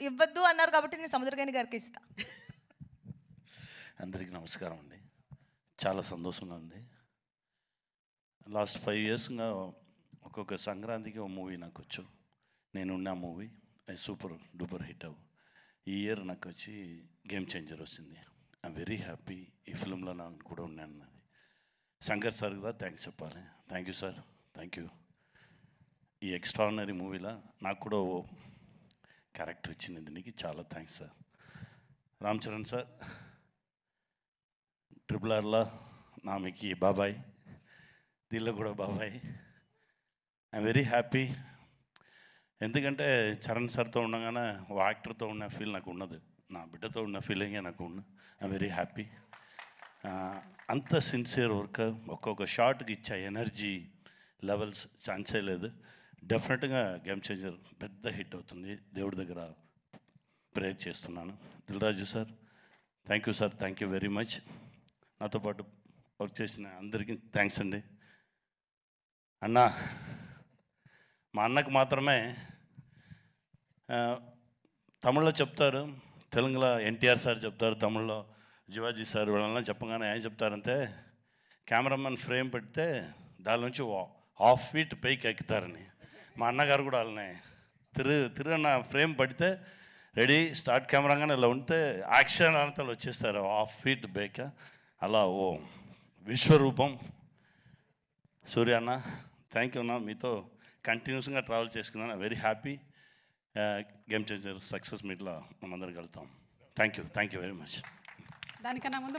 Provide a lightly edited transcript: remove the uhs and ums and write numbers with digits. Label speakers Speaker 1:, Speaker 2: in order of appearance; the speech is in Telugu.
Speaker 1: ఇవ్వద్దు అన్నారు కాబట్టి నేను సముద్రగాని గారికి ఇస్తా.
Speaker 2: అందరికీ నమస్కారం అండి. చాలా సంతోషంగా ఉంది. లాస్ట్ 5 ఇయర్స్గా ఒక్కొక్క సంక్రాంతికి ఒక మూవీ నాకు వచ్చు. నేనున్న మూవీ అది సూపర్ డూపర్ హిట్ అవ్వు. ఈ ఇయర్ నాకు వచ్చి గేమ్ చేంజర్ వచ్చింది. I'm very happy. ఈ ఫిల్మ్లో నాకు కూడా ఉన్నాను. అది శంకర్ సార్ కూడా థ్యాంక్స్ చెప్పాలి. Thank you sir, thank you. ఈ ఎక్స్ట్రాడినరీ మూవీలో నాకు కూడా ఓ క్యారెక్టర్ ఇచ్చింది. దీనికి చాలా thanks sir. Ram Charan sir, RRRలో నామికి బాబాయ్, దీనిలో కూడా బాబాయ్. I'm very happy. ఎందుకంటే చరణ్ సార్తో ఉండగానే ఓ యాక్టర్తో ఉన్న ఫీల్ నాకు ఉన్నది. నా బిడ్డతో ఉన్న ఫీలింగే నాకు ఉన్న. I'm very happy. అంత సిన్సియర్ వర్క్, ఒక్కొక్క షాట్కి ఇచ్చే ఎనర్జీ లెవెల్స్ ఛాన్సే లేదు. డెఫినెట్గా గేమ్ చేంజర్ పెద్ద హిట్ అవుతుంది. దేవుడి దగ్గర ప్రేయర్ చేస్తున్నాను. Dil Raju sir, thank you sir, thank you very much. నాతో పాటు వర్క్ చేసిన అందరికీ థ్యాంక్స్ అండి. అన్న, మా అన్నకు మాత్రమే తమిళ్లో చెప్తారు, తెలుగులో ఎన్టీఆర్ సార్ చెప్తారు, తమిళ్లో శివాజీ సార్ వీళ్ళని చెప్పగానే ఏం చెప్తారంటే కెమెరామెన్ ఫ్రేమ్ పెడితే దాని నుంచి 1/2 ఫీట్ పైకి ఎక్కుతారని. మా అన్నగారు కూడా వాళ్ళని తిరుగన్న ఫ్రేమ్ పడితే రెడీ స్టార్ట్ కెమెరాగానే ఇలా ఉంటే యాక్షన్ అంతలు వచ్చేస్తారు 1/2 ఫీట్ పైకి. అలా ఓ విశ్వరూపం సూర్య అన్న. థ్యాంక్ యూ అన్న. మీతో కంటిన్యూస్గా ట్రావెల్ చేసుకున్నాను. Very happy. Game changer success మీట్లో మనందరం కలుద్దాం. Thank you very much.
Speaker 3: దానికన్నా ముందు